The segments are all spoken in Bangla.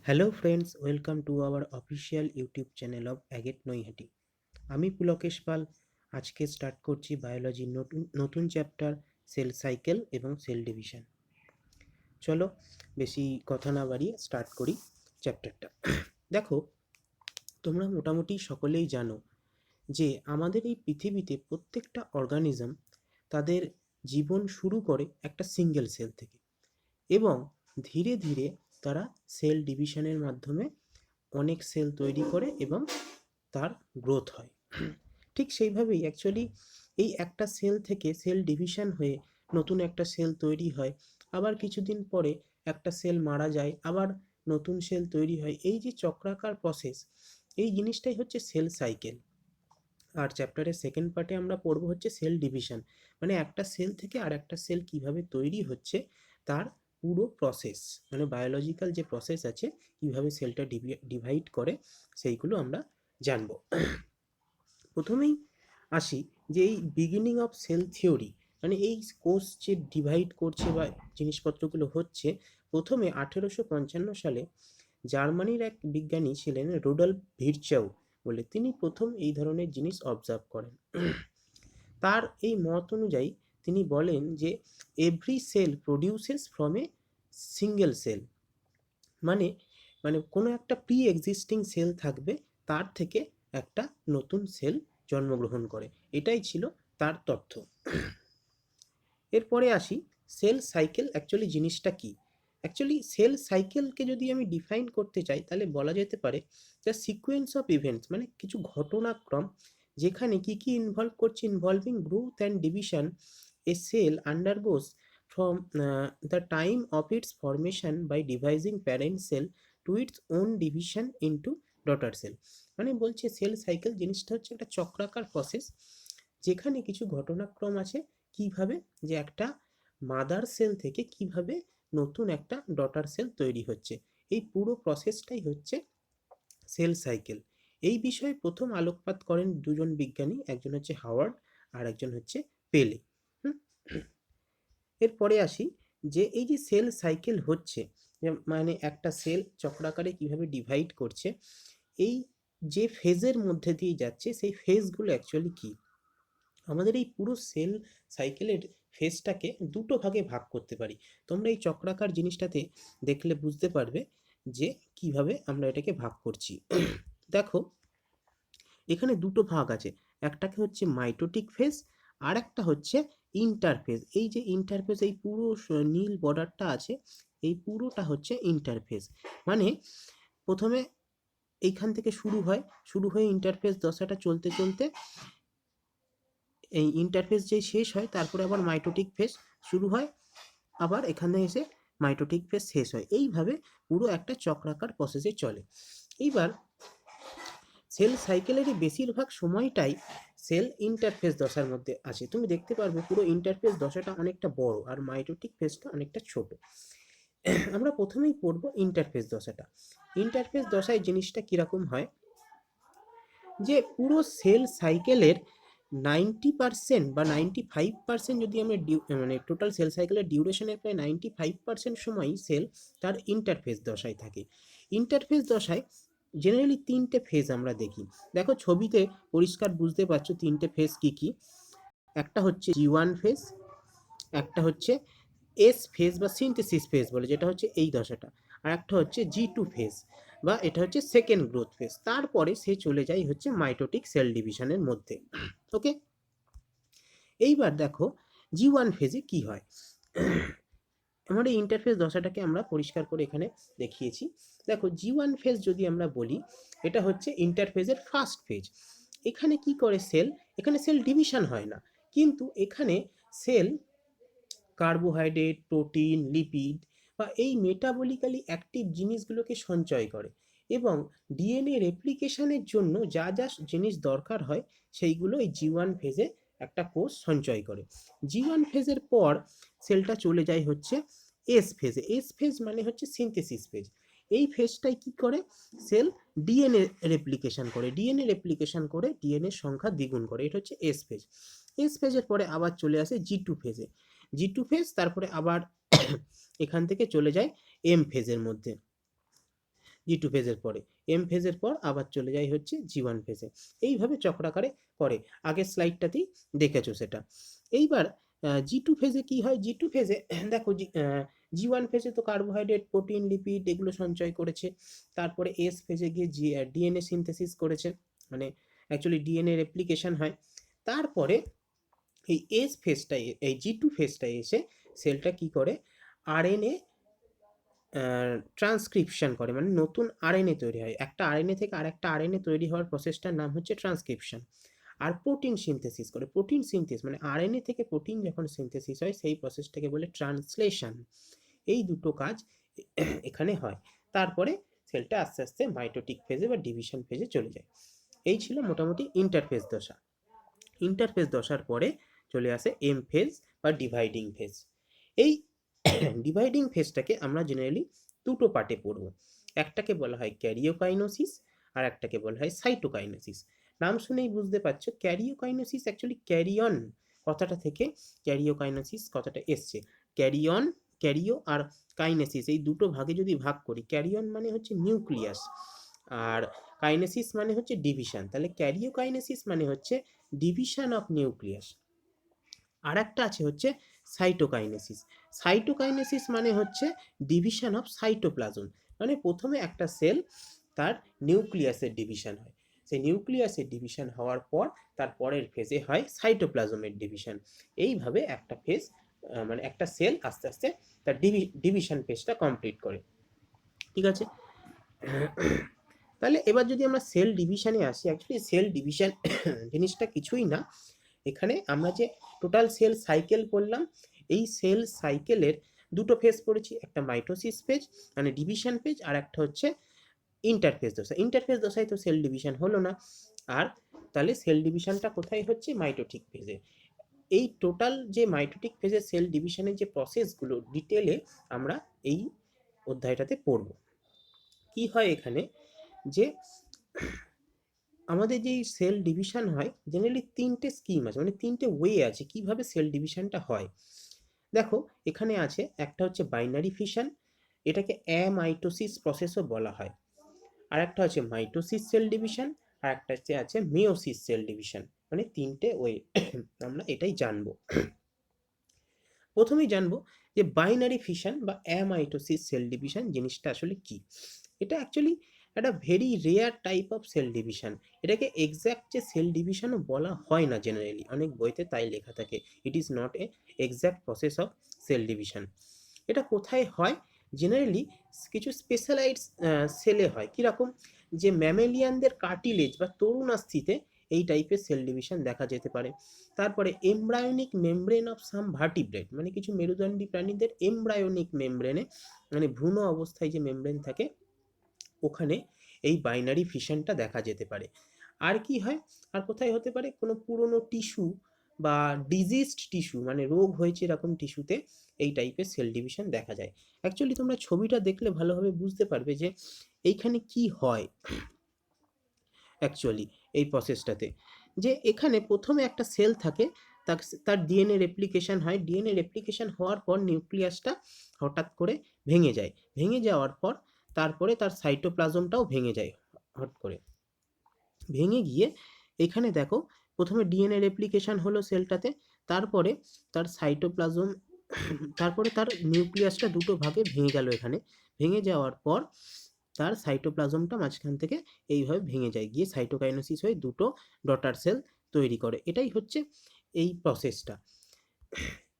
Hello friends, welcome to our official YouTube channel of agate Naihati. আমি পুলকেশ পাল। আজকে স্টার্ট করছি বায়োলজির নতুন নতুন চ্যাপ্টার সেল সাইকেল এবং সেল ডিভিশন। চলো বেশি কথা না বাড়িয়ে স্টার্ট করি চ্যাপ্টারটা। দেখো, তোমরা মোটামুটি সকলেই জানো যে আমাদের এই পৃথিবীতে প্রত্যেকটা অর্গানিজম তাদের জীবন শুরু করে একটা সিঙ্গেল সেল থেকে এবং ধীরে ধীরে তারা সেল ডিভিশনের মাধ্যমে অনেক সেল তৈরি করে এবং তার গ্রোথ হয়। ঠিক সেইভাবেই অ্যাকচুয়ালি এই একটা সেল থেকে সেল ডিভিশন হয়ে নতুন একটা সেল তৈরি হয়। আবার কিছুদিন পরে একটা সেল মারা যায়, আবার নতুন সেল তৈরি হয়। এই যে চক্রাকার প্রসেস, এই জিনিসটাই হচ্ছে সেল সাইকেল। আর চ্যাপ্টারের সেকেন্ড পার্টে আমরা পড়বো হচ্ছে সেল ডিভিশন, মানে একটা সেল থেকে আর একটা সেল কিভাবে তৈরি হচ্ছে তার পুরো প্রসেস, মানে বায়োলজিক্যাল যে প্রসেস আছে কিভাবে সেলটা ডিভাইড করে সেইগুলো আমরা জানবো। প্রথমেই আসি যে এই বিগিনিং অফ সেল থিওরি, মানে এই কোর্স যে ডিভাইড করছে বা জিনিসপত্রগুলো হচ্ছে, প্রথমে 1855 সালে জার্মানির এক বিজ্ঞানী ছিলেন রুডল্ফ ভিরচাউ বলে, তিনি প্রথম এই ধরনের জিনিস অবজার্ভ করেন। তার এই মত অনুযায়ী তিনি বলেন যে every cell produces from a single cell, মানে মানে কোনো একটা প্রি এক্সিস্টিং সেল থাকবে, তার থেকে একটা নতুন সেল জন্মগ্রহণ করে। এটাই ছিল তার তথ্য। এরপরে আসি সেল সাইকেল অ্যাকচুয়ালি জিনিসটা কি। অ্যাকচুয়ালি সেল সাইকেলকে যদি আমি ডিফাইন করতে চাই তাহলে বলা যেতে পারে দ্য সিকোয়েন্স অফ ইভেন্টস, মানে কিছু ঘটনাক্রম যেখানে কি কি ইনভলভ করছে, involving growth and division a cell undergoes from the time of its formation by ডিভাইজিং parent cell to its own division into daughter cell. মানে বলছে সেল সাইকেল জিনিসটা হচ্ছে একটা চক্রাকার প্রসেস, যেখানে কিছু ঘটনাক্রম আছে কিভাবে যে একটা মাদার সেল থেকে কিভাবে নতুন একটা ডটার সেল তৈরি হচ্ছে, এই পুরো প্রসেসটাই হচ্ছে সেল সাইকেল। এই বিষয়ে প্রথম আলোকপাত করেন দুজন বিজ্ঞানী, একজন হচ্ছে হাওয়ার্ড আর একজন হচ্ছে পেলে। হুম। এরপরে আসি যে এই যে সেল সাইকেল হচ্ছে, মানে একটা সেল চক্রাকারে কিভাবে ডিভাইড করছে, এই যে ফেজের মধ্যে দিয়ে যাচ্ছে সেই ফেজগুলো অ্যাকচুয়ালি কি। আমাদের এই পুরো সেল সাইকেলের ফেজটাকে দুটো ভাগে ভাগ করতে পারি। তোমরা এই চক্রাকার জিনিসটাতে দেখলে বুঝতে পারবে যে কিভাবে আমরা এটাকে ভাগ করছি। দেখো, এখানে দুটো ভাগ আছে, একটাকে হচ্ছে মাইটোটিক ফেজ আর একটা হচ্ছে ইন্টারফেজ। এই যে ইন্টারফেজ, এই পুরো নীল বর্ডারটা আছে, এই পুরোটা হচ্ছে ইন্টারফেজ। মানে প্রথমে এইখান থেকে শুরু হয়ে ইন্টারফেজ দশাটা চলতে চলতে এই ইন্টারফেস যে শেষ হয় তারপরে আবার মাইটোটিক ফেজ শুরু হয়, আবার এখানে এসে মাইটোটিক ফেজ শেষ হয়। এইভাবে পুরো একটা চক্রাকার প্রসেসে চলে। এইবার সেল সাইকেলেরই বেশিরভাগ সময়টাই সেল ইন্টারফেস দশার মধ্যে আছে। তুমি দেখতে পারবে পুরো ইন্টারফেস দশাটা অনেকটা বড় আর মাইটোটিক ফেজটা অনেকটা ছোট। আমরা প্রথমেই পড়বো ইন্টারফেস দশাটা। ইন্টারফেস দশায় জিনিসটা কিরকম হয়, যে পুরো সেল সাইকেলের 90% বা 95% যদি আমরা মানে টোটাল সেল সাইকেলের ডিউরেশনের প্রায় 95% সময়ই সেল তার ইন্টারফেস দশায় থাকে। ইন্টারফেস দশায় জেনারেলি তিনটে ফেজ আমরা দেখি। দেখো ছবিতে পরিষ্কার বুঝতে পারছো তিনটে ফেজ কি কি। একটা হচ্ছে G1 ফেজ, একটা হচ্ছে এস ফেজ বা সিনথেসিস ফেজ বলে, যেটা হচ্ছে এই দশাটা, আর একটা হচ্ছে G2 ফেজ বা এটা হচ্ছে সেকেন্ড গ্রোথ ফেজ। তারপরে সে চলে যায় হচ্ছে মাইটোটিক সেল ডিভিশনের মধ্যে। ওকে, এইবার দেখো G1 ফেজে কি হয়। আমার এই ইন্টারফেস দশাটাকে আমরা পরিষ্কার করে এখানে দেখিয়েছি। দেখো G1 ফেজ যদি আমরা বলি, এটা হচ্ছে ইন্টারফেজের ফার্স্ট ফেজ। এখানে কি করে সেল, এখানে সেল ডিভিশন হয় না, কিন্তু এখানে সেল কার্বোহাইড্রেট, প্রোটিন, লিপিড বা এই মেটাবলিক্যালি অ্যাক্টিভ জিনিসগুলোকে সঞ্চয় করে এবং ডিএনএ রেপ্লিকেশনের জন্য যা যা জিনিস দরকার হয় সেইগুলো এই G1 ফেজে একটা কোষ সঞ্চয় করে। G1 ফেজের পর সেলটা চলে যায় হচ্ছে এস ফেজে। এস ফেজ মানে হচ্ছে সিনথেসিস ফেজ। এই ফেজটাই কি করে, সেল ডিএনএ রেপ্লিকেশন করে, ডিএনএ রেপ্লিকেশন করে ডিএনএ সংখ্যা দ্বিগুণ করে, এটা হচ্ছে এস ফেজ। এস ফেজের পরে আবার চলে আসে G2 ফেজে। G2 ফেজ তারপরে আবার এখান থেকে চলে যায় এম ফেজের মধ্যে। G2 ফেজের পরে, M ফেজের পর আবার চলে যায় হচ্ছে G1 ফেজে। এইভাবে চক্রাকারে করে, আগের স্লাইডটাতেই দেখেছো সেটা। এইবার G2 ফেজে কি হয়? G2 ফেজে দেখো G1 ফেজে তো কার্বোহাইড্রেট, প্রোটিন, লিপিড এগুলো সঞ্চয় করেছে। তারপরে S ফেজে গিয়ে ডিএনএ সিনথেসিস করেছে, মানে অ্যাকচুয়ালি ডিএনএ রেপ্লিকেশন হয়। তারপরে এই এস ফেজটায়, এই G2 ফেজটায় এসে সেলটা কি করে, আরএনএ ট্রান্সক্রিপশন করে, মানে নতুন আরএনএ তৈরি হয়। একটা আরএনএ থেকে আরেকটা আরএনএ তৈরি হওয়ার প্রসেসটার নাম হচ্ছে ট্রান্সক্রিপশন। আর প্রোটিন সিনথেসিস করে, প্রোটিন সিনথেস মানে আরএনএ থেকে প্রোটিন যখন সিনথেসিস হয় সেই প্রসেসটাকে বলে ট্রান্সলেশন। এই দুটো কাজ এখানে হয়। তারপরে সেলটা আস্তে আস্তে মাইটোটিক ফেজে বা ডিভিশন ফেজে চলে যায়। এই ছিল মোটামুটি ইন্টারফেজ দশা। ইন্টারফেজ দশার পরে চলে আসে এম ফেজ বা ডিভাইডিং ফেজ। এই ডিভাইডিং ফেজটাকে আমরা জেনারেলি দুটো পার্টে পড়ব। একটাকে বলা হয় ক্যারিওকাইনোসিস আর একটাকে বলা হয় সাইটোকাইনোসিস। নাম শুনেই বুঝতে পারছো, ক্যারিওকাইনোসিস অ্যাকচুয়ালি ক্যারিয়ন কথাটা থেকে ক্যারিওকাইনোসিস কথাটা এসছে। ক্যারিয়ন, ক্যারিও আর কাইনেসিস এই দুটো ভাগে যদি ভাগ করি, ক্যারিয়ন মানে হচ্ছে নিউক্লিয়াস আর কাইনেসিস মানে হচ্ছে ডিভিশন, তাহলে ক্যারিওকাইনেসিস মানে হচ্ছে ডিভিশন অফ নিউক্লিয়াস। আর একটা আছে হচ্ছে সাইটোকাইনেসিস। সাইটোকাইনেসিস মানে হচ্ছে ডিভিশন অফ সাইটোপ্লাজম, মানে প্রথমে একটা সেল তার নিউক্লিয়াসের ডিভিশন হয়, সেই নিউক্লিয়াসের ডিভিশন হওয়ার পর তার পরের ফেজে হয় সাইটোপ্লাজমের ডিভিশন। এইভাবে একটা ফেজ মানে একটা সেল আস্তে আস্তে তার ডিভিশন ফেজটা কমপ্লিট করে। ঠিক আছে, তাহলে এবার যদি আমরা সেল ডিভিশনে আসি, অ্যাকচুয়ালি সেল ডিভিশন জিনিসটা কিছুই না। এখানে আমরা যে টোটাল সেল সাইকেল পড়লাম, এই সেল সাইকেলের দুটো ফেজ পড়েছি, একটা মাইটোসিস ফেজ মানে ডিভিশন ফেজ, আর একটা হচ্ছে ইন্টারফেজ দশা। ইন্টারফেজ দশায় তো সেল ডিভিশন হলো না, আর তাহলে সেল ডিভিশনটা কোথায় হচ্ছে? মাইটোটিক ফেজে। এই টোটাল যে মাইটোটিক ফেজে সেল ডিভিশনের যে প্রসেসগুলো ডিটেলে আমরা এই অধ্যায়টাতে পড়ব। কি হয় এখানে যে আমাদের যেই সেল ডিভিশন হয় জেনারেলি তিনটে স্কিম আছে, মানে তিনটে ওয়ে আছে কিভাবে সেল ডিভিশনটা হয়। দেখো এখানে আছে, একটা হচ্ছে বাইনারি ফিশন, এটাকে অ্যামাইটোসিস প্রসেসও বলা হয়। আর একটা হচ্ছে মাইটোসিস সেল ডিভিশন, আর একটা হচ্ছে আছে মিওসিস সেল ডিভিশন। মানে তিনটে ওয়ে আমরা এটাই জানবো। প্রথমেই জানবো যে বাইনারি ফিশন বা অ্যামাইটোসিস সেল ডিভিশন জিনিসটা আসলে কি। এটা অ্যাকচুয়ালি একটা very rare type of cell division. এটাকে এক্স্যাক্ট যে সেল ডিভিশনও বলা হয় না জেনারেলি, অনেক বইতে তাই লেখা থাকে, it is not a exact process of cell division. এটা কোথায় হয়? জেনারেলি কিছু স্পেশালাইজড সেলে হয়। কীরকম? যে ম্যামেলিয়ানদের কার্টিলেজ বা তরুণাস্থিতে এই টাইপের সেল ডিভিশন দেখা যেতে পারে। তারপরে embryonic membrane of some vertebrate, মানে কিছু মেরুদণ্ডী প্রাণীদের এমব্রায়োনিক মেমব্রেনে, মানে ভ্রূণ অবস্থায় যে মেমব্রেন থাকে ওখানে এই বাইনারি ফিশনটা দেখা যেতে পারে। আর কি হয়? আর কোথায় হতে পারে? কোনো পুরনো টিস্যু বা ডিজিজড টিস্যু, মানে রোগ হয়েছে এরকম টিস্যুতে এই টাইপের সেল ডিভিশন দেখা যায়। অ্যাকচুয়ালি তোমরা ছবিটা দেখলে ভালোভাবে বুঝতে পারবে যে এইখানে কি হয় অ্যাকচুয়ালি এই প্রসেসটাতে। যে এখানে প্রথমে একটা সেল থাকে, তার ডিএনএ রেপ্লিকেশন হয়, ডিএনএ রেপ্লিকেশন হওয়ার পর নিউক্লিয়াসটা হঠাৎ করে ভেঙে যায়, ভেঙে যাওয়ার পর তারপরে তার সাইটোপ্লাজমটাও ভেঙে যায় হট করে। ভেঙে গিয়ে এখানে দেখো প্রথমে ডিএনএ রেপ্লিকেশন হলো সেলটাতে, তারপরে তার সাইটোপ্লাজম, তারপরে তার নিউক্লিয়াসটা দুটো ভাগে ভেঙে গেল এখানে। ভেঙে যাওয়ার পর তার সাইটোপ্লাজমটা মাঝখান থেকে এইভাবে ভেঙে যায়, গিয়ে সাইটোকাইনোসিস হয়ে দুটো ডটার সেল তৈরি করে। এটাই হচ্ছে এই প্রসেসটা।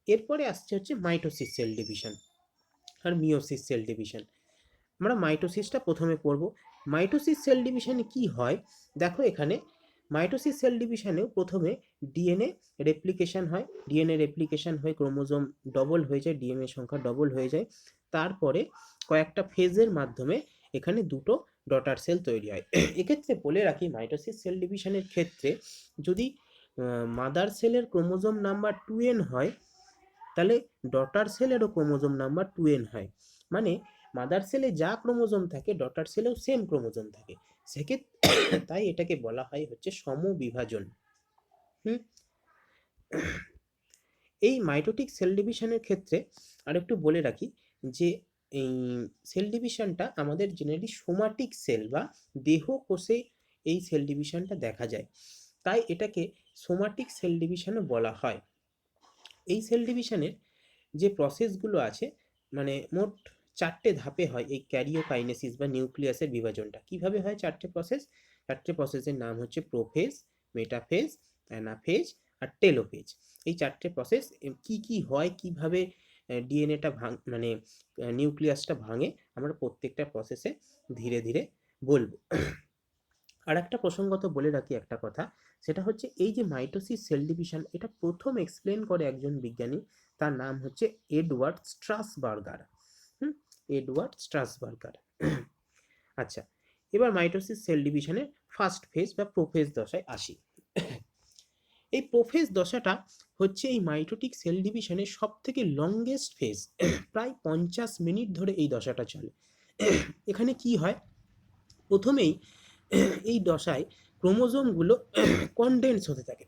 এরপরে আসছে হচ্ছে মাইটোসিস সেল ডিভিশন আর মিওসিস সেল ডিভিশন। আমরা মাইটোসিসটা প্রথমে পড়ব। মাইটোসিস সেল ডিভিশনে কি হয় দেখো, এখানে মাইটোসিস সেল ডিভিশনেও প্রথমে ডিএনএ রেপ্লিকেশন হয়, ডিএনএ রেপ্লিকেশন হয়ে ক্রোমোজোম ডবল হয়ে যায়, ডিএনএ সংখ্যা ডবল হয়ে যায়। তারপরে কয়েকটা ফেজের মাধ্যমে এখানে দুটো ডটার সেল তৈরি হয়। এক্ষেত্রে বলে রাখি, মাইটোসিস সেল ডিভিশনের ক্ষেত্রে যদি মাদার সেলের ক্রোমোজোম নাম্বার 2n হয়, তাহলে ডটার সেলেরও ক্রোমোজোম নাম্বার 2n হয়। মানে মাদার সেলে যা ক্রোমোজোম থাকে ডটার সেলেও সেম ক্রোমোজোম থাকে, সেক্ষেত্রে তাই এটাকে বলা হয় হচ্ছে সমবিভাজন। হুম, এই মাইটোটিক সেল ডিভিশনের ক্ষেত্রে আরেকটু বলে রাখি যে এই সেল ডিভিশনটা আমাদের জেনারেলি সোমাটিক সেল বা দেহ কোষে এই সেল ডিভিশনটা দেখা যায়, তাই এটাকে সোমাটিক সেল ডিভিশনও বলা হয়। এই সেল ডিভিশনের যে প্রসেসগুলো আছে, মানে মোট 4টে ধাপে হয় এই ক্যারিওকাইনেসিস বা নিউক্লিয়াসের বিভাজনটা। কিভাবে হয় 4টে প্রসেস? 4টে প্রসেসের নাম হচ্ছে প্রোফেজ, মেটাফেজ, অ্যানাফেজ আর টেলোফেজ। এই 4টে প্রসেস কি কি হয়, কিভাবে ডিএনএটা মানে নিউক্লিয়াসটা ভাঙে, আমরা প্রত্যেকটা প্রসেসে ধীরে ধীরে বলবো। আর একটা প্রসঙ্গত বলে রাখি একটা কথা, সেটা হচ্ছে এই যে মাইটোসিস সেল ডিভিশন, এটা প্রথম এক্সপ্লেন করে একজন বিজ্ঞানী, তার নাম হচ্ছে এডওয়ার্ড স্ট্রাসবার্গার। Edward Strasburger. আচ্ছা, এবার মাইটোসিস সেল ডিভিশনের ফার্স্ট ফেজ বা প্রোফেজ দশায় আসি। এই প্রোফেজ দশাটা হচ্ছে এই মাইটোটিক সেল ডিভিশনের সব থেকে লংগেস্ট ফেজ। প্রায় 50 মিনিট ধরে এই দশাটা চলে। এখানে কি হয়, প্রথমেই এই দশায় ক্রোমোজোমগুলো কনডেন্স হতে থাকে।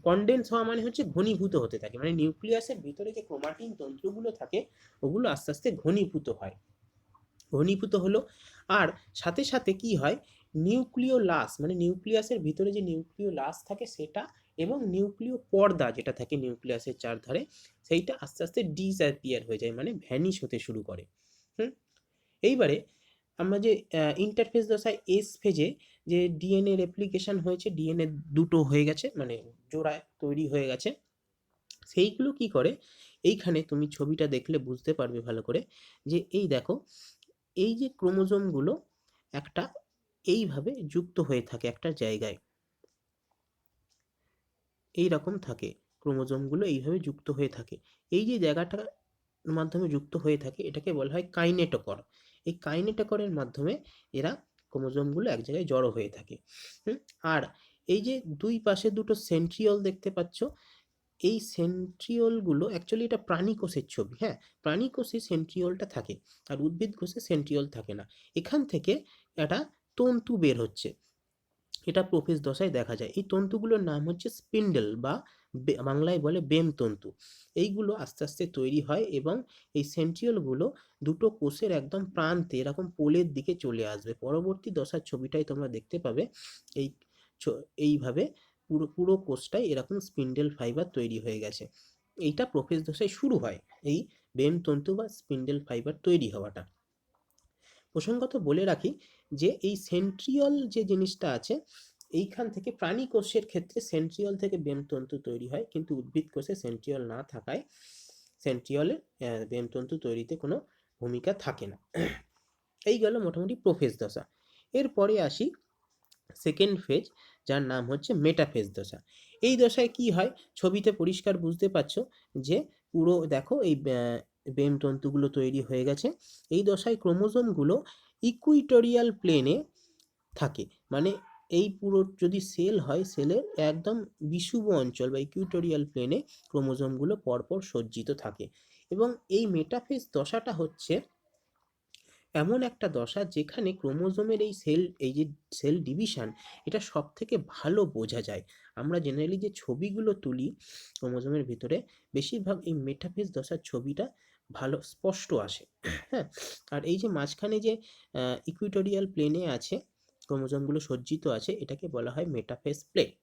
কনডেন্স হওয়া মানে হচ্ছে ঘনীভূত হতে থাকে, মানে নিউক্লিয়াসের ভিতরে যে ক্রোমাটিন তন্তুগুলো থাকে ওগুলো আস্তে আস্তে ঘনীভূত হয়, ঘনীভূত হলো। আর সাথে সাথে কি হয়, নিউক্লিওলাস মানে নিউক্লিয়াসের ভিতরে যে নিউক্লিওলাস থাকে সেটা এবং নিউক্লিয় পর্দা যেটা থাকে নিউক্লিয়াসের চারধারে, সেইটা আস্তে আস্তে ডিসঅ্যাপিয়ার হয়ে যায়, মানে ভ্যানিশ হতে শুরু করে। এইবারে আমরা যে ইন্টারফেজ দশায় এস ফেজে যে ডিএনএ রেপ্লিকেশন হয়েছে, ডিএনএ দুটো হয়ে গেছে, মানে জোড়ায় তৈরি হয়ে গেছে, সেইগুলো কি করে, এইখানে তুমি ছবিটা দেখলে বুঝতে পারবে ভালো করে, যে এই দেখো এই যে ক্রোমোজোমগুলো একটা এইভাবে যুক্ত হয়ে থাকে একটা জায়গায়, এই রকম থাকে ক্রোমোজোমগুলো, এইভাবে যুক্ত হয়ে থাকে। এই যে জায়গাটার মাধ্যমে যুক্ত হয়ে থাকে এটাকে বলা হয় কাইনেটোকর। এই কাইনেটোকরের মাধ্যমে এরা ক্রোমোজোমগুলো এক জায়গায় জড়ো হয়ে থাকে। আর এই যে দুই পাশে দুটো সেন্ট্রিওল দেখতে পাচ্ছ, এই সেন্ট্রিওলগুলো অ্যাকচুয়ালি এটা প্রাণী কোষের ছবি। হ্যাঁ, প্রাণী কোষে সেন্ট্রিওলটা থাকে আর উদ্ভিদ কোষে সেন্ট্রিওল থাকে না। এখান থেকে একটা তন্তু বের হচ্ছে, এটা প্রোফেজ দশায় দেখা যায়। এই তন্তুগুলোর নাম হচ্ছে স্পিন্ডেল বা বাংলায় বলে বেম তন্তু। এইগুলো আস্তে আস্তে তৈরি হয় এবং এই সেন্ট্রিওলগুলো দুটো কোষের একদম প্রান্তে এরকম পোলের দিকে চলে আসবে। পরবর্তী দশার ছবিটাই তোমরা দেখতে পাবে এই এইভাবে পুরো পুরো কোষটাই এরকম স্পিন্ডেল ফাইবার তৈরি হয়ে গেছে। এইটা প্রোফেজ দশায় শুরু হয়, এই বেম তন্তু বা স্পিন্ডেল ফাইবার তৈরি হওয়াটা। প্রসঙ্গত বলে রাখি যে এই সেন্ট্রিওল যে জিনিসটা আছে, এইখান থেকে প্রাণী কোষের ক্ষেত্রে সেন্ট্রিওল থেকে বেমতন্তু তৈরি হয়, কিন্তু উদ্ভিদ কোষে সেন্ট্রিওল না থাকায় সেন্ট্রিওলের বেমতন্তু তৈরিতে কোনো ভূমিকা থাকে না। এই গেল মোটামুটি প্রোফেজ দশা। এরপরে আসি সেকেন্ড ফেজ, যার নাম হচ্ছে মেটাফেজ দশা। এই দশায় কি হয়, ছবিতে পরিষ্কার বুঝতে পারছো যে পুরো দেখো এই বেমতন্তুগুলো তৈরি হয়ে গেছে। এই দশায় ক্রোমোজোমগুলো ইকুইটোরিয়াল প্লেনে থাকে, মানে এই পুরো যদি সেল হয় সেলের একদম বিষুব অঞ্চল বা ইকুইটোরিয়াল প্লেনে ক্রোমোজোমগুলো পরপর সজ্জিত থাকে। এবং এই মেটাফেজ দশাটা হচ্ছে এমন একটা দশা যেখানে ক্রোমোজোমের এই যে সেল ডিভিশন, এটা সব থেকে ভালো বোঝা যায়। আমরা জেনারেলি যে ছবিগুলো তুলি ক্রোমোজোমের ভিতরে, বেশিরভাগ এই মেটাফেজ দশার ছবিটা ভালো স্পষ্ট আসে। হ্যাঁ, আর এই যে মাঝখানে যে ইকুইটোরিয়াল প্লেনে আছে ক্রোমোজোমগুলো সজ্জিত আছে, এটাকে বলা হয় মেটাফেজ প্লেট।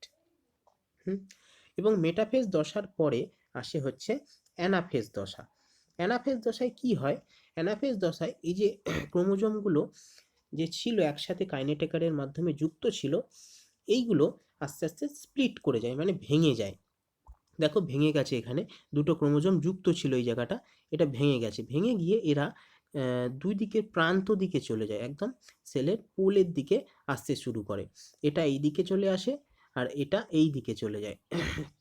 এবং মেটাফেজ দশার পরে আসে হচ্ছে অ্যানাফেজ দশা। অ্যানাফেজ দশায় কি হয়, অ্যানাফেজ দশায় এই যে ক্রোমোজোমগুলো যে ছিল একসাথে কাইনেটেকারের মাধ্যমে যুক্ত ছিল, এইগুলো আস্তে আস্তে স্প্লিট করে যায়, মানে ভেঙে যায়। দেখো ভেঙে গেছে, এখানে দুটো ক্রোমোজোম যুক্ত ছিল এই জায়গাটা, এটা ভেঙে গেছে, ভেঙে গিয়ে এরা দুই দিকের প্রান্ত দিকে চলে যায়, একদম সেলের পোলের দিকে আসতে শুরু করে। এটা এই দিকে চলে আসে আর এটা এই দিকে চলে যায়,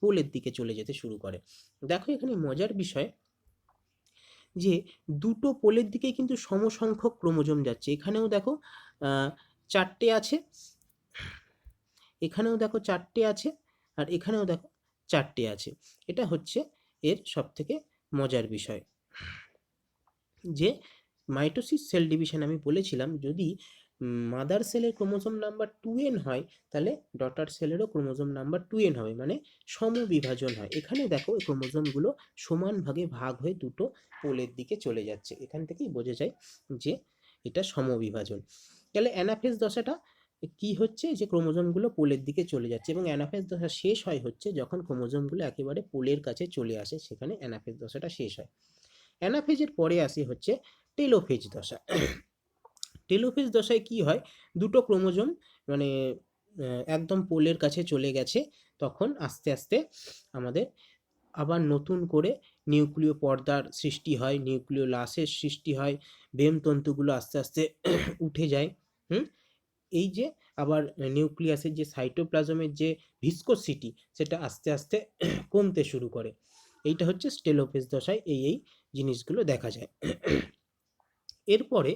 পোলের দিকে চলে যেতে শুরু করে। দেখো এখানে মজার বিষয় যে দুটো পোলের দিকেই কিন্তু সমসংখ্যক ক্রোমোজোম যাচ্ছে। এখানেও দেখো 4টে আছে, এখানেও দেখো 4টে আছে, আর এখানেও দেখো 4টে আছে। এটা হচ্ছে এর সবথেকে মজার বিষয়, যে মাইটোসিস সেল ডিভিশন আমি বলেছিলাম যদি মাদার সেলের ক্রোমোজোম নাম্বার 2n হয়, তাহলে ডটার সেলেরও ক্রোমোজোম নাম্বার 2n হবে, মানে সমবিভাজন হয়। এখানে দেখো এই ক্রোমোজোমগুলো সমান ভাগে ভাগ হয়ে দুটো পোলের দিকে চলে যাচ্ছে, এখান থেকেই বোঝা যায় যে এটা সমবিভাজন। তাহলে অ্যানাফেজ দশাটা কি হচ্ছে, যে ক্রোমোজোমগুলো পোলের দিকে চলে যাচ্ছে, এবং অ্যানাফেজ দশা শেষ হয় হচ্ছে যখন ক্রোমোজোমগুলো একেবারে পোলের কাছে চলে আসে, সেখানে অ্যানাফেজ দশাটা শেষ হয়। অ্যানাফেজের পরে আসে হচ্ছে টেলোফেজ দশা। টেলোফেজ দশায় কি হয়, দুটো ক্রোমোজোম মানে একদম পোলের কাছে চলে গেছে, তখন আস্তে আস্তে আমাদের আবার নতুন করে নিউক্লিয় পর্দার সৃষ্টি হয়, নিউক্লিয় লাসের সৃষ্টি হয়, বেমতন্তুগুলো আস্তে আস্তে উঠে যায়। হুম এই যে আবার নিউক্লিয়াসের যে সাইটোপ্লাজমের যে ভিসকোসিটি, সেটা আস্তে আস্তে কমতে শুরু করে। এইটা হচ্ছে টেলোফেজ দশায় এই জিনিসগুলো দেখা যায়। এরপরে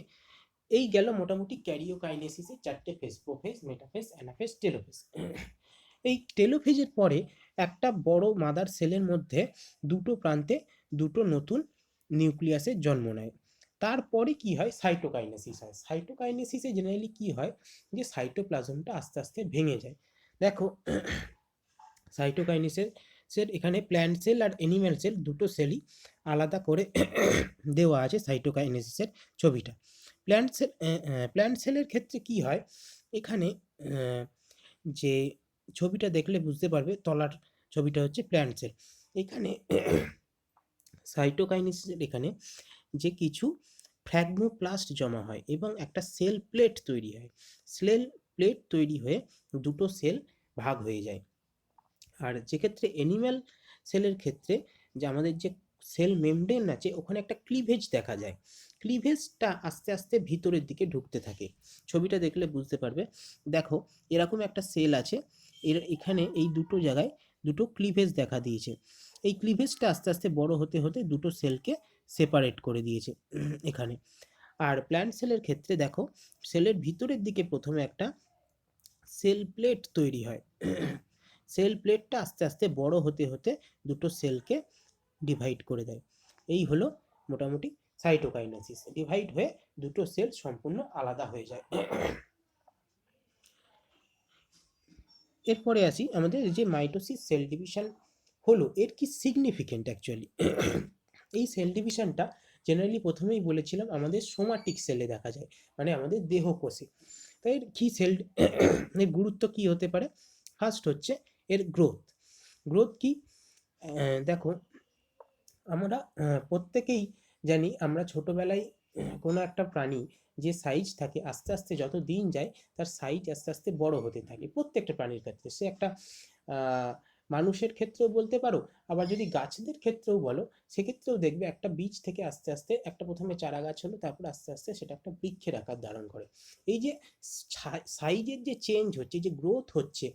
এই গেল মোটামুটি ক্যারিওকাইনেসিসের 4টে phase: prophase, metaphase, anaphase, telophase. এই টেলোফেজের পরে একটা বড় মাদার সেলের মধ্যে দুটো প্রান্তে দুটো নতুন নিউক্লিয়াসের জন্ম নেয়। তারপরে কি হয়, সাইটোকাইনেসিস হয়। সাইটোকাইনেসিসে জেনারেলি কি হয়, যে সাইটোপ্লাজমটা আস্তে আস্তে ভেঙে যায়। দেখো সাইটোকাইনেসিসের এখানে প্ল্যান্ট সেল আর অ্যানিম্যাল সেল দুটো সেলই আলাদা করে দেওয়া আছে সাইটোকাইনেসিসের ছবিটা। প্ল্যান্ট সেলের ক্ষেত্রে কি হয়, এখানে যে ছবিটা দেখলে বুঝতে পারবে, তলার ছবিটা হচ্ছে প্ল্যান্ট সেল। এখানে সাইটোকাইনেসিসের এখানে যে কিছু ফ্র্যাগমোপ্লাস্ট জমা হয় এবং একটা সেল প্লেট তৈরি হয়। সেল প্লেট তৈরি হয়ে দুটো সেল ভাগ হয়ে যায়। আর যে ক্ষেত্রে অ্যানিম্যাল সেলের ক্ষেত্রে যে আমাদের যে সেল মেমব্রেন আছে, ওখানে একটা ক্লিভেজ দেখা যায়। ক্লিভেজটা আস্তে আস্তে ভিতরের দিকে ঢুকতে থাকে। ছবিটা দেখলে বুঝতে পারবে। দেখো এরকম একটা সেল আছে, এখানে এই দুটো জায়গায় দুটো ক্লিভেজ দেখা দিয়েছে। এই ক্লিভেজটা আস্তে আস্তে বড় হতে হতে দুটো সেলকে সেপারেট করে দিয়েছে এখানে। আর প্ল্যান্ট সেলের ক্ষেত্রে দেখো, সেলের ভিতরের দিকে প্রথমে একটা সেল প্লেট তৈরি হয়। সেল প্লেটটা আস্তে আস্তে বড় হতে হতে দুটো সেলকে ডিভাইড করে দেয়। এই হলো মোটামুটি সাইটোকাইনেসিস। ডিভাইড হয়ে দুটো সেল সম্পূর্ণ আলাদা হয়ে যায়। এরপরে আসি আমাদের যে মাইটোসিস সেল ডিভিশন হলো, এর কি সিগনিফিকেন্ট অ্যাকচুয়ালি। এই সেল ডিভিশনটা জেনারেলি প্রথমেই বলেছিলাম আমাদের সোমাটিক সেলে দেখা যায়, মানে আমাদের দেহকোষে। তাই এর কি সেল এর গুরুত্ব কি হতে পারে? ফার্স্ট হচ্ছে এর গ্রোথ। গ্রোথ কি, দেখো আমরা প্রত্যেকেই জানি, আমরা ছোটবেলায় কোনো একটা প্রাণী যে সাইজ থাকে, আস্তে আস্তে যত দিন যায় তার সাইজ আস্তে আস্তে বড় হতে থাকে প্রত্যেকটা প্রাণীর ক্ষেত্রে। সে একটা মানুষের ক্ষেত্রেও বলতে পারো, আবার যদি গাছদের ক্ষেত্রেও বলো, সেক্ষেত্রেও দেখবে একটা বীজ থেকে আস্তে আস্তে একটা প্রথমে চারা গাছ হলো, তারপর আস্তে আস্তে সেটা একটা বৃক্ষের আকার ধারণ করে। এই যে সাইজের যে চেঞ্জ হচ্ছে, যে গ্রোথ হচ্ছে,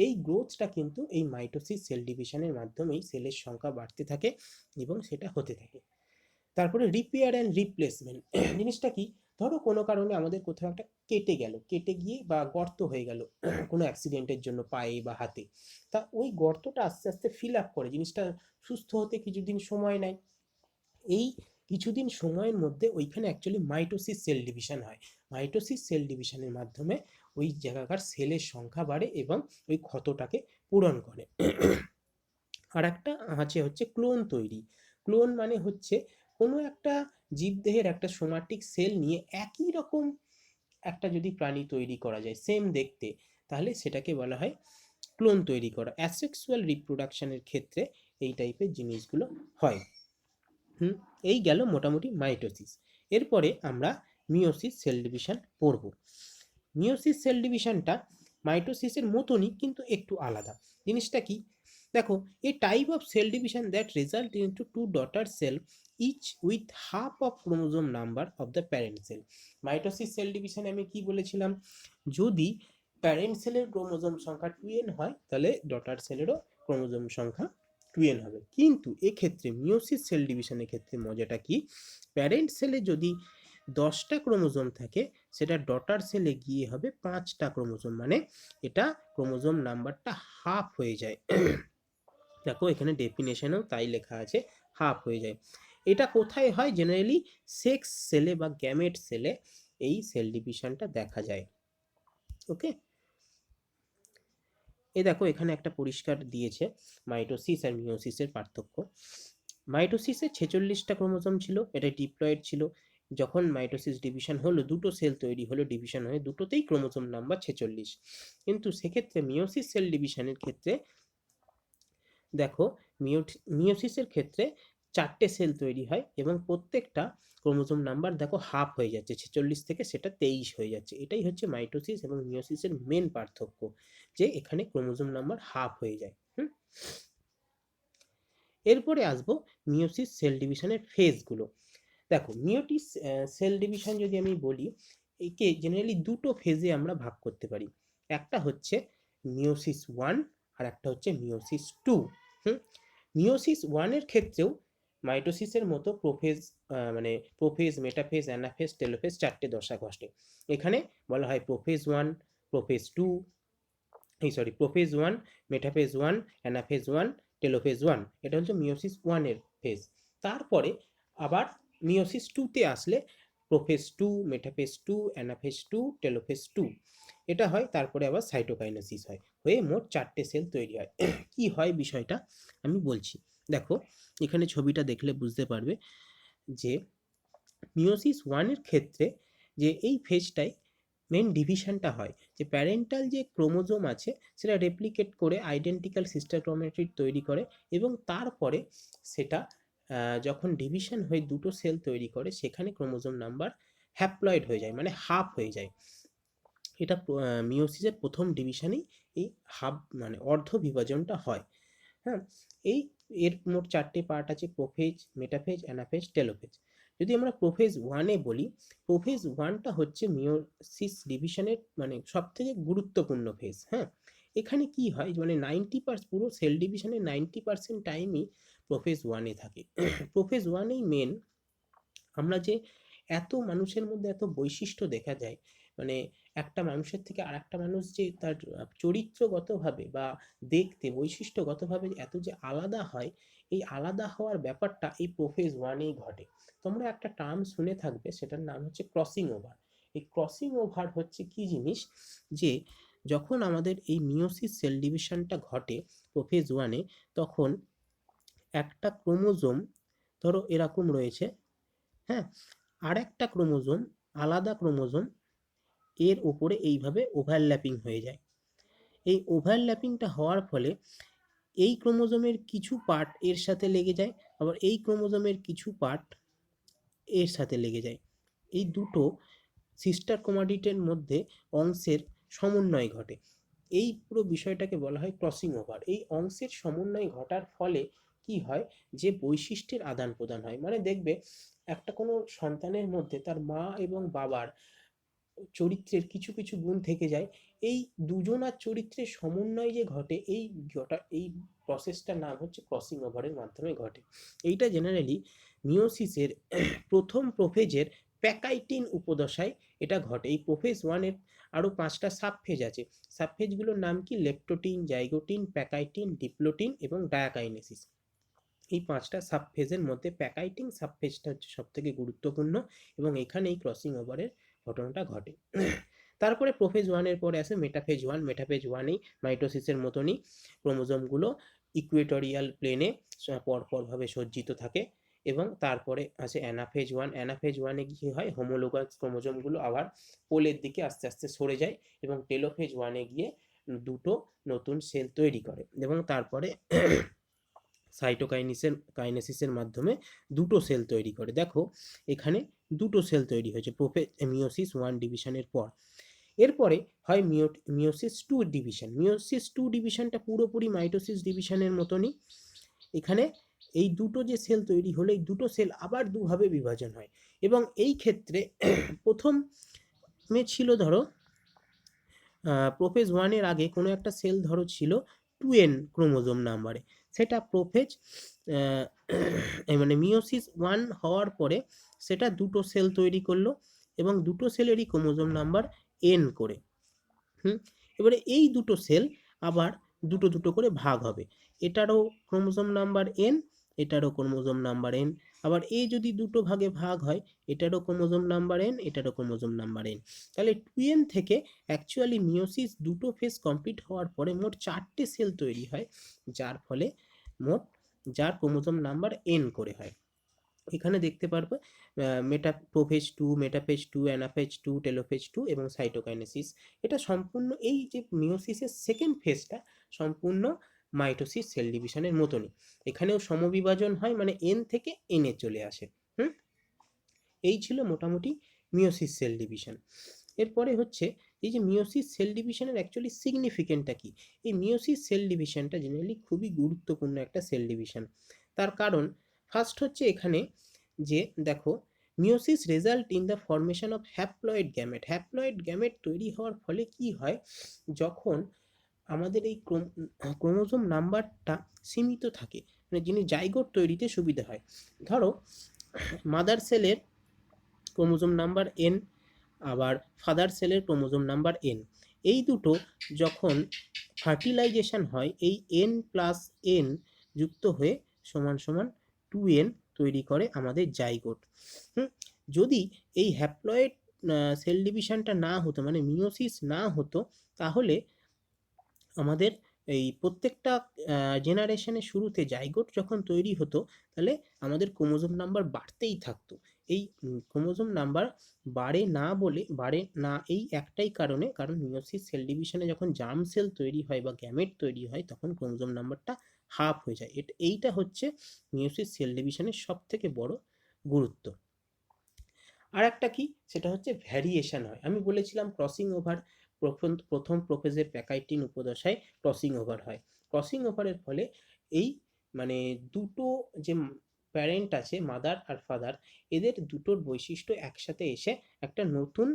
এই গ্রোথটা কিন্তু এই মাইটোসিস সেল ডিভিশনের মাধ্যমেই সেলের সংখ্যা বাড়তে থাকে এবং সেটা হতে থাকে। তারপরে রিপেয়ার অ্যান্ড রিপ্লেসমেন্ট জিনিসটা কি, ধরো কোনো কারণে আমাদের কোথাও একটা কেটে গিয়ে বা গর্ত হয়ে গেল কোনো অ্যাক্সিডেন্টের জন্য পায়ে বা হাতে, তা ওই গর্তটা আস্তে আস্তে ফিল আপ করে, জিনিসটা সুস্থ হতে কিছুদিন সময় নেয়। এই কিছুদিন সময়ের মধ্যে ওইখানে অ্যাকচুয়ালি মাইটোসিস সেল ডিভিশন হয়। মাইটোসিস সেল ডিভিশনের মাধ্যমে ওই জায়গাকার সেলের সংখ্যা বাড়ে এবং ওই ক্ষতটাকে পূরণ করে। আর একটা হচ্ছে ক্লোন তৈরি। ক্লোন মানে হচ্ছে কোনো একটা জীবদেহের একটা সোমাটিক সেল নিয়ে একই রকম একটা যদি প্রাণী তৈরি করা যায় সেম দেখতে, তাহলে সেটাকে বলা হয় ক্লোন তৈরি করা। অ্যাসেক্সুয়াল রিপ্রোডাকশনের ক্ষেত্রে এই টাইপের জিনিসগুলো হয়। এই গেল মোটামুটি মাইটোসিস। এরপরে আমরা মিওসিস সেল ডিভিশন পড়ব। মিওসিস সেল ডিভিশনটা মাইটোসিসের মতনই কিন্তু একটু আলাদা। জিনিসটা কি, দেখো a type of cell division that result into two daughter cell each with half of chromosome number of the parent cell. Mitosis cell ডিভিশনে আমি কি বলেছিলাম, যদি প্যারেন্ট সেলের ক্রোমোজোম সংখ্যা 2n হয়, তাহলে ডটার সেলেরও ক্রোমোজোম সংখ্যা 2n হবে। কিন্তু এক্ষেত্রে মিওসিস সেল ডিভিশনের ক্ষেত্রে মজাটা কি, প্যারেন্ট সেলে যদি 10টা ক্রোমোজোম থাকে, সেটা ডটার সেলে গিয়ে হবে 5টা ক্রোমোজোম, মানে এটা ক্রোমোজোম নাম্বারটা হাফ হয়ে যায়। দেখো এখানে ডেফিনেশনেও তাই লেখা আছে, হাফ হয়ে যায়। এটা কোথায় হয়, জেনারেলি সেক্স সেলে বা গ্যামেট সেলে এই সেল ডিভিশনটা দেখা যায়। ওকে, এই দেখো এখানে একটা পরিষ্কার দিয়েছে মাইটোসিস আর মিওসিসের পার্থক্য। মাইটোসিসে 46টা ক্রোমোজোম ছিল, এটা ডিপ্লয়েড ছিল। যখন মাইটোসিস ডিভিশন হলো, দুটো সেল তৈরি হলো ডিভিশন হয়ে, দুটোতেই ক্রোমোজোম নাম্বার 46। কিন্তু সেক্ষেত্রে মিওসিস সেল ডিভিশনের ক্ষেত্রে দেখো, মিওসিসের ক্ষেত্রে 4টে সেল তৈরি হয় এবং প্রত্যেকটা ক্রোমোজোম নাম্বার দেখো হাফ হয়ে যাচ্ছে, 46 থেকে সেটা 23 হয়ে যাচ্ছে। এটাই হচ্ছে মাইটোসিস এবং মিওসিসের মেন পার্থক্য, যে এখানে ক্রোমোজোম নাম্বার হাফ হয়ে যায়। এরপরে আসবো মিওসিস সেল ডিভিশনের ফেজগুলো। দেখো, মিওটিস সেল ডিভিশন যদি আমি বলি, একে জেনারেলি দুটো ফেজে আমরা ভাগ করতে পারি। একটা হচ্ছে মিওসিস 1 আর একটা হচ্ছে মিওসিস 2। মিওসিস 1 এর ক্ষেত্রেও মাইটোসিসের মতো প্রোফেজ, মেটাফেজ, অ্যানাফেজ, টেলোফেজ 4টে দশা ঘটে। এখানে বলা হয় prophase 1, prophase 2, prophase 1, metaphase 1, anaphase 1, telophase 1। এটা হচ্ছে মিওসিস 1 এর ফেজ। তারপরে আবার মিওসিস 2তে আসলে প্রোফেজ 2, মেটাফেজ 2, অ্যানাফেজ 2, টেলোফেজ 2 এটা হয়। তারপরে আবার সাইটোকাইনেসিস হয়, হয়ে মোট 4টে সেল তৈরি হয়। কি হয় বিষয়টা আমি বলছি। দেখো, এখানে ছবিটা দেখলে বুঝতে পারবে যে মিওসিস 1 এর ক্ষেত্রে যে এই ফেজটাই মেন ডিভিশনটা হয়, যে প্যারেন্টাল যে ক্রোমোজোম আছে সেটা রেপ্লিকেট করে আইডেন্টিক্যাল সিস্টার ক্রোমাটিড তৈরি করে, এবং তারপরে সেটা যখন ডিভিশন হয়ে দুটো সেল তৈরি করে, সেখানে ক্রোমোজোম নাম্বার হ্যাপ্লয়েড হয়ে যায়, মানে হাফ হয়ে যায়। এটা মিওসিসের প্রথম ডিভিশনেই এই হাফ মানে অর্ধ বিভাজনটা হয়। হ্যাঁ, এর মোট 4টে পার্ট আছে: প্রোফেজ, মেটাফেজ, অ্যানাফেজ, টেলোফেজ। যদি আমরা প্রোফেজ 1-এ বলি, প্রোফেজ 1টা হচ্ছে মিওসিস ডিভিশনের মানে সবথেকে গুরুত্বপূর্ণ ফেজ। হ্যাঁ, এখানে কি হয়, মানে 90% পুরো সেল ডিভিশনের 90% টাইমই প্রোফেজ 1-এ থাকে। প্রোফেজ 1-এই মেন আমরা যে এত মানুষের মধ্যে এত বৈশিষ্ট্য দেখা যায়, মানে একটা মানুষের থেকে আর একটা মানুষ যে তার চরিত্রগতভাবে বা দেখতে বৈশিষ্ট্যগতভাবে এত যে আলাদা হয়, এই আলাদা হওয়ার ব্যাপারটা এই প্রোফেজ 1-এই ঘটে। তোমরা একটা টার্ম শুনে থাকবে, সেটার নাম হচ্ছে ক্রসিং ওভার। এই ক্রসিং ওভার হচ্ছে কি জিনিস, যে যখন আমাদের এই মিওসিস সেল ডিভিশনটা ঘটে প্রোফেজ 1-এ, তখন একটা ক্রোমোজোম ধরো এরকম রয়েছে, হ্যাঁ, আর একটা ক্রোমোজোম, আলাদা ক্রোমোজোম এর উপরে এইভাবে ওভারল্যাপিং হয়ে যায়। এই ওভারল্যাপিংটা হওয়ার ফলে এই ক্রোমোজোমের কিছু পার্ট এর সাথে লেগে যায়, আবার এই ক্রোমোজোমের কিছু পার্ট এর সাথে লেগে যায়। এই দুটো সিস্টার ক্রোমাটিডের মধ্যে অংশের সমন্বয় ঘটে। এই পুরো বিষয়টাকে বলা হয় ক্রসিং ওভার। এই অংশের সমন্বয় ঘটার ফলে কি হয়, যে বৈশিষ্ট্যের আদান প্রদান হয়। মানে দেখবে একটা কোনো সন্তানের মধ্যে তার মা এবং বাবার চরিত্রের কিছু কিছু গুণ থেকে যায়, এই দুজনার চরিত্রের সমন্বয় যে ঘটে, এই প্রসেসটার নাম হচ্ছে ক্রসিং ওভারের মাধ্যমে ঘটে। এইটা জেনারেলি মিওসিসের প্রথম প্রোফেজের প্যাকাইটিন উপদশায় এটা ঘটে। এই প্রোফেজ 1-এর আরও 5টা সাবফেজ আছে। সাবফেজগুলোর নাম কি: লেপ্টোটিন, জাইগোটিন, প্যাকাইটিন, ডিপ্লোটিন এবং ডায়াকাইনেসিস। এই 5টা সাবফেজের মধ্যে প্যাকাইটিন সাবফেজটা হচ্ছে সবথেকে গুরুত্বপূর্ণ, এবং এখানে এই ক্রসিং ওভারের ঘটনাটা ঘটে। তারপরে প্রোফেজ 1-এর পরে আসে মেটাফেজ 1। মেটাফেজ 1-এই মাইটোসিসের মতনই ক্রোমোজোমগুলো ইকুয়েটোরিয়াল প্লেনে পরপরভাবে সজ্জিত থাকে, এবং তারপরে আসে অ্যানাফেজ 1। অ্যানাফেজ 1-এ কি হয়, হোমোলোগাস ক্রোমোজোমগুলো আবার পোলের দিকে আস্তে আস্তে সরে যায়, এবং টেলোফেজ 1-এ গিয়ে দুটো নতুন সেল তৈরি করে, এবং তারপরে কাইনেসিসের মাধ্যমে দুটো সেল তৈরি করে। দেখো, এখানে দুটো সেল তৈরি হয়েছে মিওসিস 1 ডিভিশনের পর। এরপরে হয় মিওসিস 2 ডিভিশন। মিওসিস 2 ডিভিশনটা পুরোপুরি মাইটোসিস ডিভিশনের মতনই। এখানে এই দুটো যে সেল তৈরি হলো, এই দুটো সেল আবার দুভাবে বিভাজন হয়, এবং এই ক্ষেত্রে প্রথমে ছিল ধরো প্রোফেজ 1-এর আগে কোনো একটা সেল ধরো ছিল 2n ক্রোমোজোম নাম্বারে, সেটা প্রোফেজ মানে মিওসিস 1 হওয়ার পরে সেটা দুটো সেল তৈরি করলো, এবং দুটো সেলেরই ক্রোমোজোম নাম্বার n করে। এবারে এই দুটো সেল আবার দুটো দুটো করে ভাগ হবে, এটারও ক্রোমোজোম নাম্বার n, এটারও ক্রোমোজোম নাম্বার n। আবার এ যদি দুটো ভাগে ভাগ হয়, এটারও ক্রোমোজোম নাম্বার n, এটারও ক্রোমোজোম নাম্বার n। তাহলে 2n থেকে অ্যাকচুয়ালি মিওসিস দুটো ফেজ কমপ্লিট হওয়ার পরে মোট 4টে সেল তৈরি হয়, যার ক্রোমোজোম নাম্বার n করে হয়। এখানে দেখতে পারবো প্রোফেজ 2, মেটাফেজ 2, অ্যানাফেজ 2, টেলোফেজ 2 এবং সাইটোকাইনেসিস। এটা সম্পূর্ণ, এই যে মিওসিসের সেকেন্ড ফেজটা সম্পূর্ণ মাইটোসিস সেল ডিভিশনের মতনই। এখানেও সমবিভাজন হয়, মানে এন থেকে এনে চলে আসে। এই ছিল মোটামুটি মিওসিস সেল ডিভিশন। এরপরে হচ্ছে এই যে মিওসিস সেল ডিভিশনের অ্যাকচুয়ালি সিগনিফিকেন্টটা কি। এই মিওসিস সেল ডিভিশনটা জেনারেলি খুবই গুরুত্বপূর্ণ একটা সেল ডিভিশন। তার কারণ ফার্স্ট হচ্ছে এখানে যে দেখো, meiosis result in the formation of haploid gamete. Haploid gamete তৈরি হওয়ার ফলে কি হয়, যখন আমাদের এই ক্রোমোজোম নাম্বারটা সীমিত থাকে, মানে যিনি জাইগোট তৈরিতে সুবিধা হয়। ধরো মাদার সেলের ক্রোমোজোম নাম্বার n, আবার ফাদার সেলের ক্রোমোজোম নাম্বার n, এই দুটো যখন ফার্টিলাইজেশন হয়, এই n প্লাস n যুক্ত হয়ে সমান সমান 2n তৈরি করে আমাদের জাইগোট। যদি এই হ্যাপ্লয়েড সেল ডিভিশনটা না হতো, মানে মিওসিস না হতো, তাহলে আমাদের এই প্রত্যেকটা জেনারেশনের শুরুতে জাইগোট যখন তৈরি হতো, তাহলে আমাদের ক্রোমোজোম নাম্বার বাড়তেই থাকতো। এই ক্রোমোজোম নাম্বার বাড়ে না এই একটাই কারণ মিওসিস সেল ডিভিশনে যখন জার্ম সেল তৈরি হয় বা গ্যামেট তৈরি হয়, তখন ক্রোমোজোম নাম্বারটা হাফ হয়ে যায়। এইটা হচ্ছে মিওসিস সেল ডিভিশনের সব থেকে বড় গুরুত্ব। আর একটা কি, সেটা হচ্ছে ভ্যারিয়েশন হয়। আমি বলেছিলাম ক্রসিং ওভার, প্রথম প্রোফেজের প্যাকাইটিন উপদশায় ক্রসিং ওভার হয়। ক্রসিং ওভারের ফলে এই মানে দুটো যে প্যারেন্ট আছে, মাদার আর ফাদার, এদের দুটোর বৈশিষ্ট্য একসাথে এসে একটা নতুন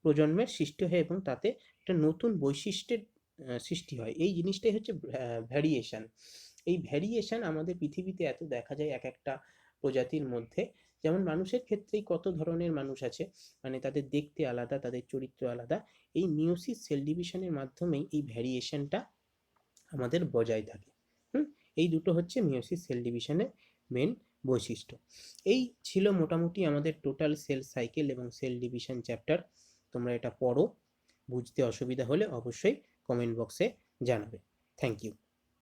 প্রজন্মের সৃষ্টি হয় এবং তাতে একটা নতুন বৈশিষ্ট্যের সৃষ্টি হয়। এই জিনিসটাই হচ্ছে ভ্যারিয়েশন। এই ভ্যারিয়েশন আমাদের পৃথিবীতে এত দেখা যায় এক একটা প্রজাতির মধ্যে। যেমন মানুষের ক্ষেত্রেই কত ধরনের মানুষ আছে, মানে তাদের দেখতে আলাদা, তাদের চরিত্র আলাদা। এই মিওসিস সেল ডিভিশনের মাধ্যমেই এই ভ্যারিয়েশনটা আমাদের বজায় থাকে। এই দুটো হচ্ছে মিওসিস সেল ডিভিশনের মেন বৈশিষ্ট্য। এই ছিল মোটামুটি আমাদের টোটাল সেল সাইকেল এবং সেল ডিভিশন চ্যাপ্টার। তোমরা এটা পড়ো, বুঝতে অসুবিধা হলে অবশ্যই কমেন্ট বক্সে জানাবে। Thank you.